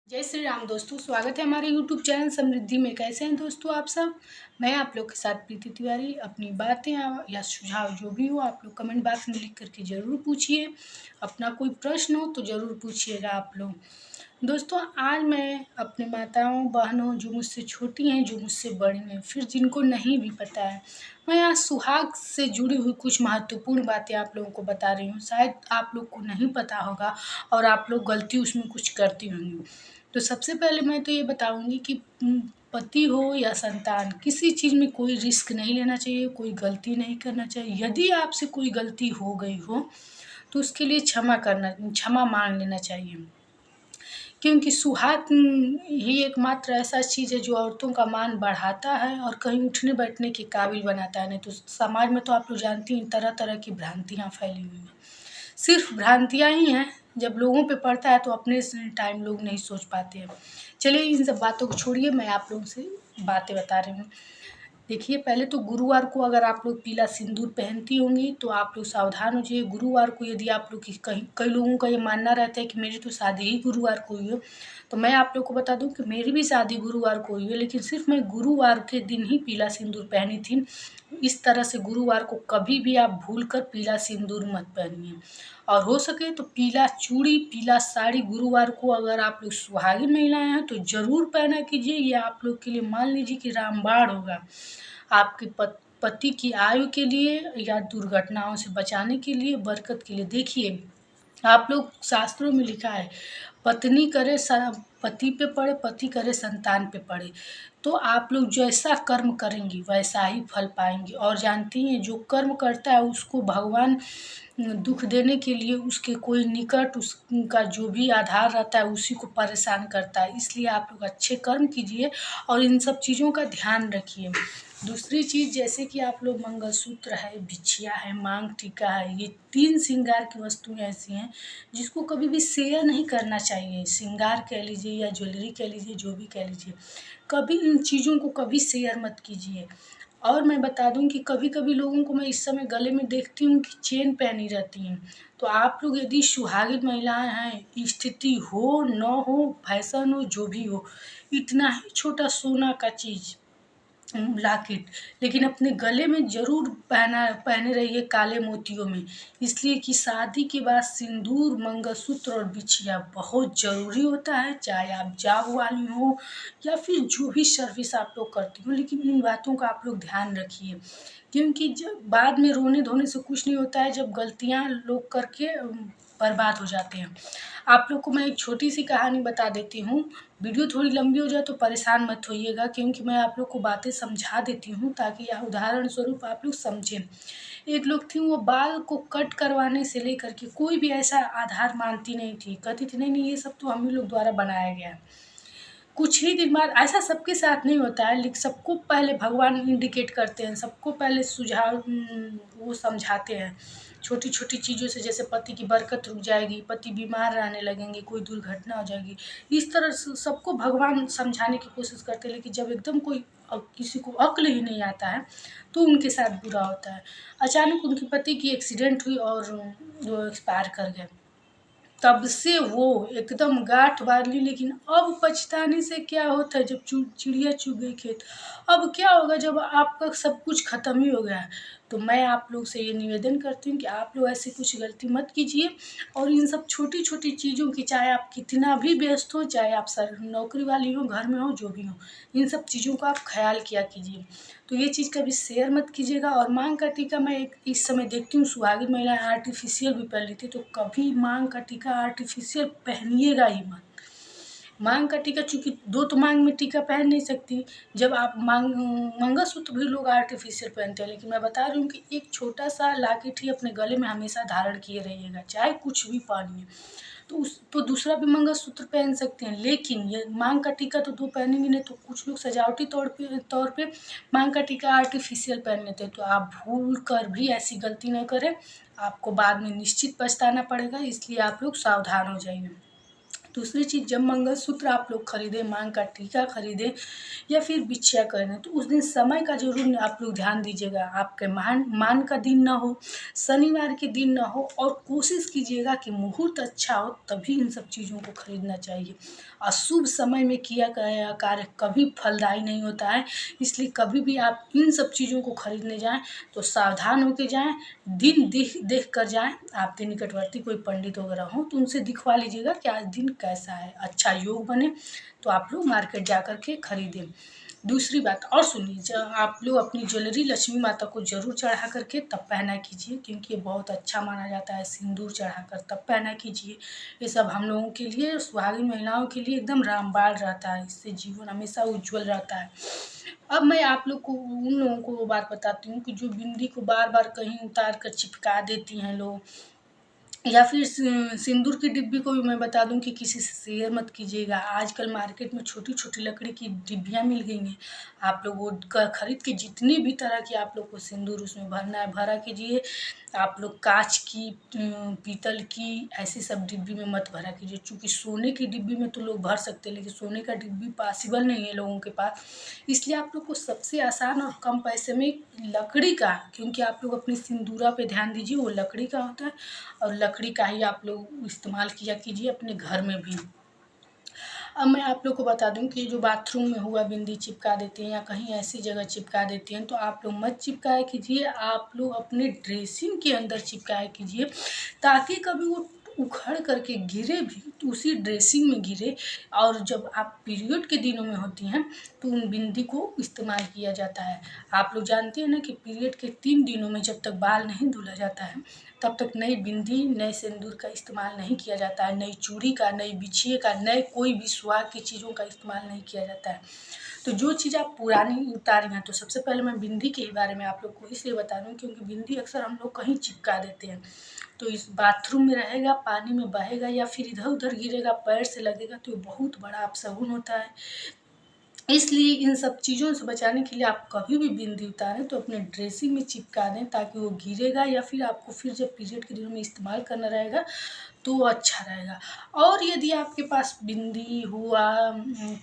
जय श्री राम दोस्तों, स्वागत है हमारे YouTube चैनल समृद्धि में। कैसे हैं दोस्तों आप सब। मैं आप लोग के साथ प्रीति तिवारी। अपनी बातें या सुझाव जो भी हो आप लोग कमेंट बॉक्स में लिख करके ज़रूर पूछिए। अपना कोई प्रश्न हो तो ज़रूर पूछिएगा आप लोग। दोस्तों आज मैं अपने माताओं बहनों जो मुझसे छोटी हैं, जो मुझसे बड़ी हैं, फिर जिनको नहीं भी पता है, मैं आज सुहाग से जुड़ी हुई कुछ महत्वपूर्ण बातें आप लोगों को बता रही हूँ। शायद आप लोग को नहीं पता होगा और आप लोग गलती उसमें कुछ करती होंगी। तो सबसे पहले मैं तो ये बताऊँगी कि पति हो या संतान, किसी चीज़ में कोई रिस्क नहीं लेना चाहिए, कोई गलती नहीं करना चाहिए। यदि आपसे कोई गलती हो गई हो तो उसके लिए क्षमा माँग लेना चाहिए। क्योंकि सुहाग ही एकमात्र ऐसा चीज़ है जो औरतों का मान बढ़ाता है और कहीं उठने बैठने के काबिल बनाता है। नहीं तो समाज में तो आप लोग जानती हैं तरह-तरह की भ्रांतियाँ फैली हुई हैं। सिर्फ भ्रांतियाँ ही हैं, जब लोगों पे पड़ता है तो अपने टाइम लोग नहीं सोच पाते हैं। चलिए इन सब बातों को छोड़िए, मैं आप लोगों से बातें बता रही हूँ। देखिए पहले तो गुरुवार को अगर आप लोग पीला सिंदूर पहनती होंगी तो आप लोग सावधान हो जाइए। गुरुवार को यदि आप लोग की कहीं कई लोगों का ये मानना रहता है कि मेरी तो शादी ही गुरुवार को हुई हो, तो मैं आप लोग को बता दूं कि मेरी भी शादी गुरुवार को हुई है, लेकिन सिर्फ मैं गुरुवार के दिन ही पीला सिंदूर पहनी थी। इस तरह से गुरुवार को कभी भी आप भूल कर पीला सिंदूर मत पहनिए। और हो सके तो पीला चूड़ी, पीला साड़ी गुरुवार को अगर आप लोग सुहागिन महिलाएं हैं तो ज़रूर पहना कीजिए। ये आप लोग के लिए मान लीजिए कि रामबाण होगा। आपके पति की आयु के लिए या दुर्घटनाओं से बचाने के लिए, बरकत के लिए। देखिए आप लोग शास्त्रों में लिखा है, पत्नी करे पति पे पड़े, पति करे संतान पे पड़े। तो आप लोग जैसा कर्म करेंगी वैसा ही फल पाएंगी। और जानती हैं जो कर्म करता है उसको भगवान दुख देने के लिए उसके कोई निकट उसका जो भी आधार रहता है उसी को परेशान करता है। इसलिए आप लोग अच्छे कर्म कीजिए और इन सब चीज़ों का ध्यान रखिए। दूसरी चीज़ जैसे कि आप लोग मंगलसूत्र है, बिछिया है, मांग टीका है, ये 3 श्रृंगार की वस्तुएं ऐसी हैं जिसको कभी भी शेयर नहीं करना चाहिए। श्रृंगार कह लीजिए या ज्वेलरी कह लीजिए, जो भी कह लीजिए, कभी इन चीज़ों को कभी शेयर मत कीजिए। और मैं बता दूं कि कभी-कभी लोगों को मैं इस समय गले में देखती हूँ कि चेन पहनी रहती हैं। तो आप लोग यदि सुहागिन महिलाएं हैं, स्थिति हो न हो, फैशन हो, जो भी हो, इतना ही छोटा सोना का चीज़ लॉकेट, लेकिन अपने गले में ज़रूर पहने रहिए काले मोतियों में। इसलिए कि शादी के बाद सिंदूर, मंगलसूत्र और बिछिया बहुत ज़रूरी होता है, चाहे आप जॉब वाली हो या फिर जो भी सर्विस आप लोग करती हो। लेकिन इन बातों का आप लोग ध्यान रखिए, क्योंकि जब बाद में रोने धोने से कुछ नहीं होता है, जब गलतियाँ लोग करके बर्बाद हो जाते हैं। आप लोग को मैं एक छोटी सी कहानी बता देती हूँ। वीडियो थोड़ी लंबी हो जाए तो परेशान मत होइएगा, क्योंकि मैं आप लोग को बातें समझा देती हूँ ताकि यह उदाहरण स्वरूप आप लोग समझें। एक लोग थी, वो बाल को कट करवाने से लेकर के कोई भी ऐसा आधार मानती नहीं थी। कहती थी नहीं नहीं ये सब तो हम ही लोग द्वारा बनाया गया है। कुछ ही दिन बाद, ऐसा सबके साथ नहीं होता है, लेकिन सबको पहले भगवान इंडिकेट करते हैं, सबको पहले सुझाव वो समझाते हैं। छोटी छोटी चीज़ों से, जैसे पति की बरकत रुक जाएगी, पति बीमार रहने लगेंगे, कोई दुर्घटना हो जाएगी, इस तरह से सबको भगवान समझाने की कोशिश करते हैं। लेकिन जब एकदम कोई किसी को अक्ल ही नहीं आता है तो उनके साथ बुरा होता है। अचानक उनके पति की एक्सीडेंट हुई और वो एक्सपायर कर गए। तब से वो एकदम गाँठ बाँध ली। लेकिन अब पछताने से क्या होता है, जब चिड़िया चुग गई खेत। अब क्या होगा जब आपका सब कुछ ख़त्म ही हो गया है। तो मैं आप लोग से ये निवेदन करती हूँ कि आप लोग ऐसी कुछ गलती मत कीजिए। और इन सब छोटी-छोटी चीज़ों की, चाहे आप कितना भी व्यस्त हो, चाहे आप नौकरी वाली हो, घर में हो, जो भी हो, इन सब चीज़ों का आप ख़्याल किया कीजिए। तो ये चीज़ कभी शेयर मत कीजिएगा। और मांग का टीका मैं एक इस समय देखती हूँ सुहागिन महिलाएं आर्टिफिशियल भी पहन लेती, तो कभी मांग का टीका आर्टिफिशियल पहनिएगा ही मत। मांग का टीका, चूंकि दो तो मांग में टीका पहन नहीं सकती, जब आप मंगलसूत्र भी लोग आर्टिफिशियल पहनते हैं, लेकिन मैं बता रही हूँ कि एक छोटा सा लॉकेट ही अपने गले में हमेशा धारण किए रहिएगा, चाहे कुछ भी पहनिए। तो दूसरा भी मंगलसूत्र पहन सकते हैं, लेकिन ये मांग का टीका तो दो पहनेंगे नहीं। तो कुछ लोग सजावटी तौर पे मांग का टीका आर्टिफिशियल पहन लेते हैं। तो आप भूल कर भी ऐसी गलती न करें, आपको बाद में निश्चित पछताना पड़ेगा। इसलिए आप लोग सावधान हो जाइए। दूसरी चीज़, जब मंगलसूत्र आप लोग खरीदें, मांग का टीका खरीदें या फिर बिछिया करें, तो उस दिन समय का ज़रूर आप लोग ध्यान दीजिएगा। आपके मान का दिन ना हो, शनिवार के दिन ना हो, और कोशिश कीजिएगा कि मुहूर्त अच्छा हो, तभी इन सब चीज़ों को खरीदना चाहिए। अशुभ समय में किया गया कार्य कभी फलदायी नहीं होता है, इसलिए कभी भी आप इन सब चीज़ों को खरीदने जाएँ तो सावधान होके जाएँ, दिन देख कर जाएँ। आपके निकटवर्ती कोई पंडित वगैरह हों तो उनसे दिखवा लीजिएगा कि आज दिन कैसा है, अच्छा योग बने तो आप लोग मार्केट जा कर के खरीदें। दूसरी बात और सुनिए, जब आप लोग अपनी ज्वेलरी लक्ष्मी माता को ज़रूर चढ़ा करके तब पहना कीजिए, क्योंकि ये बहुत अच्छा माना जाता है। सिंदूर चढ़ाकर तब पहना कीजिए। ये सब हम लोगों के लिए, सुहागिन महिलाओं के लिए एकदम रामबाण रहता है, इससे जीवन हमेशा उज्ज्वल रहता है। अब मैं आप लोग को, उन लोगों को वो बात बताती हूँ कि जो बिंदी को बार बार कहीं उतार कर चिपका देती हैं लोग, या फिर सिंदूर की डिब्बी को भी मैं बता दूं कि किसी से शेयर मत कीजिएगा। आजकल मार्केट में छोटी छोटी लकड़ी की डिब्बियाँ मिल गई हैं, आप लोग वो खरीद के जितनी भी तरह की आप लोग को सिंदूर उसमें भरना है भरा कीजिए। आप लोग कांच की, पीतल की, ऐसी सब डिब्बी में मत भरा कीजिए, क्योंकि सोने की डिब्बी में तो लोग भर सकते हैं, लेकिन सोने का डिब्बी पॉसिबल नहीं है लोगों के पास। इसलिए आप लोग को सबसे आसान और कम पैसे में लकड़ी का, क्योंकि आप लोग अपनी सिंदूरा पे ध्यान दीजिए, वो लकड़ी का होता है, और लकड़ी का ही आप लोग इस्तेमाल किया कीजिए अपने घर में भी। अब मैं आप लोग को बता दूं कि जो बाथरूम में हुआ बिंदी चिपका देते हैं या कहीं ऐसी जगह चिपका देते हैं, तो आप लोग मत चिपकाया कीजिए। आप लोग अपने ड्रेसिंग के अंदर चिपकाया कीजिए, ताकि कभी वो उखड़ करके गिरे भी तो उसी ड्रेसिंग में गिरे। और जब आप पीरियड के दिनों में होती हैं तो उन बिंदी को इस्तेमाल किया जाता है। आप लोग जानते हैं ना कि पीरियड के 3 दिनों में जब तक बाल नहीं धुला जाता है, तब तक नई बिंदी, नए सिंदूर का इस्तेमाल नहीं किया जाता है, नई चूड़ी का, नई बिछिए का, नए कोई भी सुहाग की चीज़ों का इस्तेमाल नहीं किया जाता है। तो जो चीज़ आप पुरानी उतारी हैं, तो सबसे पहले मैं बिंदी के ही बारे में आप लोग को इसलिए बता रही हूँ क्योंकि बिंदी अक्सर हम लोग कहीं चिपका देते हैं, तो इस बाथरूम में रहेगा, पानी में बहेगा या फिर इधर उधर गिरेगा, पैर से लगेगा, तो ये बहुत बड़ा अपशगुन होता है। इसलिए इन सब चीज़ों से बचाने के लिए आप कभी भी बिंदी उतारें तो अपने ड्रेसिंग में चिपका दें, ताकि वो गिरेगा या फिर आपको फिर जब पीरियड के दिनों में इस्तेमाल करना रहेगा तो वो अच्छा रहेगा। और यदि आपके पास बिंदी हुआ,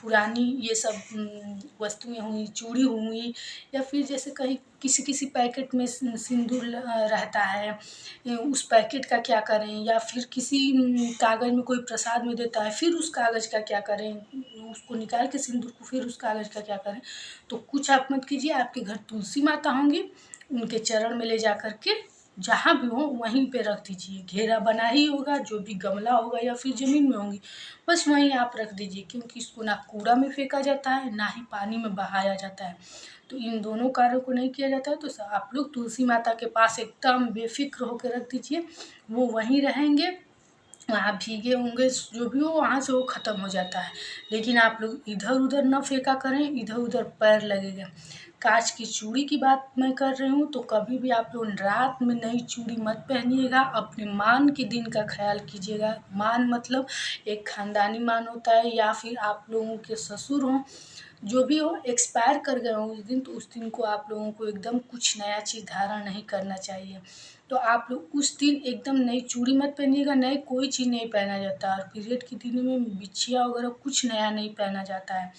पुरानी ये सब वस्तुएं हुई, चूड़ी हुई, या फिर जैसे कहीं किसी किसी पैकेट में सिंदूर रहता है, उस पैकेट का क्या करें, या फिर किसी कागज़ में कोई प्रसाद में देता है, फिर उस कागज़ का क्या करें, उसको निकाल के सिंदूर को फिर उस कागज़ का क्या करें। तो कुछ आप मत कीजिए, आपके घर तुलसी माता होंगी, उनके चरण में ले जा कर के जहाँ भी हो वहीं पे रख दीजिए। घेरा बना ही होगा, जो भी गमला होगा या फिर ज़मीन में होंगी, बस वहीं आप रख दीजिए, क्योंकि इसको ना कूड़ा में फेंका जाता है, ना ही पानी में बहाया जाता है। तो इन दोनों कार्यों को नहीं किया जाता है, तो आप लोग तुलसी माता के पास एकदम बेफिक्र होकर रख दीजिए, वो वहीं रहेंगे। वहाँ भीगे होंगे, जो भी हो वहाँ से वो ख़त्म हो जाता है। लेकिन आप लोग इधर उधर ना फेंका करें, इधर उधर पैर लगेगा। कांच की चूड़ी की बात मैं कर रही हूँ, तो कभी भी आप लोग रात में नई चूड़ी मत पहनिएगा। अपने मान के दिन का ख्याल कीजिएगा। मान मतलब एक खानदानी मान होता है, या फिर आप लोगों के ससुर हों, जो भी हो एक्सपायर कर गए हों उस दिन, तो उस दिन को आप लोगों को एकदम कुछ नया चीज़ धारण नहीं करना चाहिए। तो आप लोग उस दिन एकदम नई चूड़ी मत पहनिएगा, नई कोई चीज़ नहीं पहना जाता। और पीरियड के दिनों में बिछिया वगैरह कुछ नया नहीं पहना जाता है।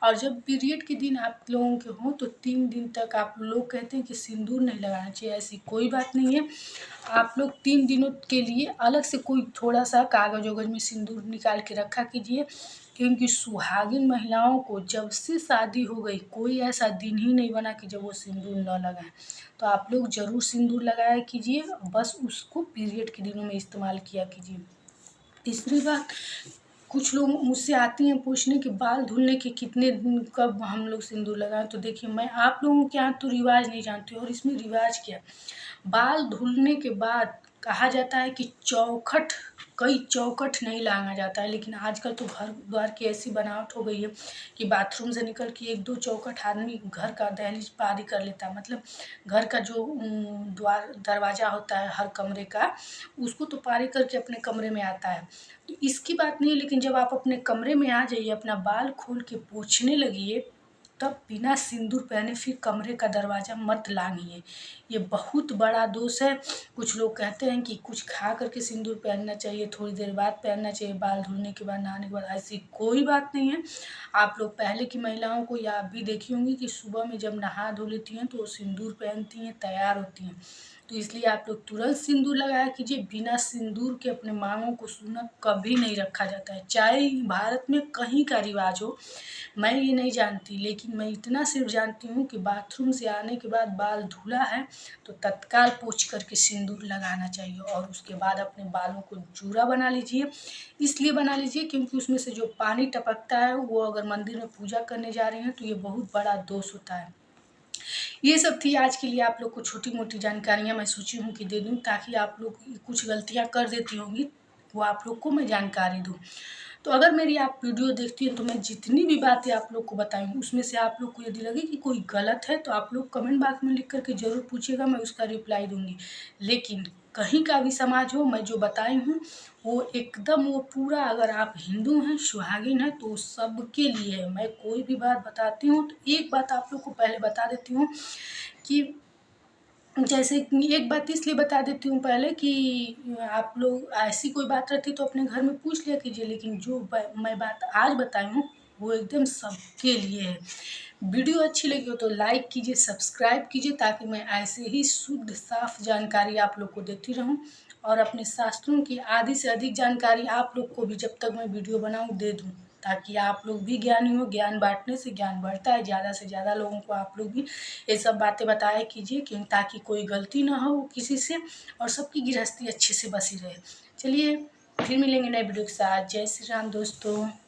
और जब पीरियड के दिन आप लोगों के हों तो 3 दिन तक आप लोग कहते हैं कि सिंदूर नहीं लगाना चाहिए, ऐसी कोई बात नहीं है। आप लोग 3 दिनों के लिए अलग से कोई थोड़ा सा कागज़ वगज़ में सिंदूर निकाल के रखा कीजिए, क्योंकि सुहागिन महिलाओं को जब से शादी हो गई, कोई ऐसा दिन ही नहीं बना कि जब वो सिंदूर न लगाएं। तो आप लोग ज़रूर सिंदूर लगाया कीजिए, बस उसको पीरियड के दिनों में इस्तेमाल किया कीजिए। तीसरी बात, कुछ लोग मुझसे आती हैं पूछने कि बाल धुलने के कितने दिन, कब हम लोग सिंदूर लगाएं। तो देखिए, मैं आप लोगों के यहाँ तो रिवाज नहीं जानती हूँ, और इसमें रिवाज क्या, बाल धुलने के बाद कहा जाता है कि चौखट, कई चौखट नहीं लगाया जाता है, लेकिन आजकल तो घर द्वार की ऐसी बनावट हो गई है कि बाथरूम से निकल के 1-2 चौखट आदमी घर का दहलीज पारी कर लेता है। मतलब घर का जो द्वार दरवाज़ा होता है हर कमरे का, उसको तो पारी करके अपने कमरे में आता है। तो इसकी बात नहीं है, लेकिन जब आप अपने कमरे में आ जाइए, अपना बाल खोल के पोंछने लगिए, तब बिना सिंदूर पहने फिर कमरे का दरवाज़ा मत लांघिए। ये बहुत बड़ा दोष है। कुछ लोग कहते हैं कि कुछ खा करके सिंदूर पहनना चाहिए, थोड़ी देर बाद पहनना चाहिए, बाल धुलने के बाद, नहाने के बाद। ऐसी कोई बात नहीं है। आप लोग पहले की महिलाओं को या आप भी देखी होंगी कि सुबह में जब नहा धो लेती हैं तो वो सिंदूर पहनती हैं, तैयार होती हैं। तो इसलिए आप लोग तुरंत सिंदूर लगाया कीजिए। बिना सिंदूर के अपने मांगों को छूना कभी नहीं रखा जाता है, चाहे भारत में कहीं का रिवाज हो। मैं ये नहीं जानती, लेकिन मैं इतना सिर्फ जानती हूँ कि बाथरूम से आने के बाद बाल धुला है तो तत्काल पोंछ करके सिंदूर लगाना चाहिए, और उसके बाद अपने बालों को जूड़ा बना लीजिए। इसलिए बना लीजिए क्योंकि उसमें से जो पानी टपकता है वो अगर मंदिर में पूजा करने जा रहे हैं तो ये बहुत बड़ा दोष होता है। ये सब थी आज के लिए आप लोग को छोटी मोटी जानकारियाँ मैं सोची हूँ कि दे दूँ, ताकि आप लोग कुछ गलतियाँ कर देती होंगी वो आप लोग को मैं जानकारी दूँ। तो अगर मेरी आप वीडियो देखती हैं तो मैं जितनी भी बातें आप लोग को बताई हूँ उसमें से आप लोग को यदि लगे कि कोई गलत है तो आप लोग कमेंट बॉक्स में लिख करके ज़रूर पूछिएगा, मैं उसका रिप्लाई दूँगी। लेकिन कहीं का भी समाज हो, मैं जो बताई हूँ वो एकदम वो पूरा, अगर आप हिंदू हैं, सुहागिन हैं तो सबके लिए है। मैं कोई भी बात बताती हूँ तो एक बात आप लोग को पहले बता देती हूँ कि जैसे कि एक बात इसलिए बता देती हूँ पहले कि आप लोग ऐसी कोई बात रहती तो अपने घर में पूछ लिया कीजिए, लेकिन जो मैं बात आज बताई हूँ वो एकदम सबके लिए है। वीडियो अच्छी लगी हो तो लाइक कीजिए, सब्सक्राइब कीजिए, ताकि मैं ऐसे ही शुद्ध साफ जानकारी आप लोग को देती रहूँ और अपने शास्त्रों की आधी से अधिक जानकारी आप लोग को भी जब तक मैं वीडियो बनाऊँ दे दूँ, ताकि आप लोग भी ज्ञानी हो। ज्ञान बांटने से ज्ञान बढ़ता है। ज़्यादा से ज़्यादा लोगों को आप लोग भी ये सब बातें बताया कीजिए, क्यों ताकि कोई गलती ना हो किसी से और सबकी गृहस्थी अच्छे से बसी रहे। चलिए फिर मिलेंगे नए वीडियो के साथ। जय श्री राम दोस्तों।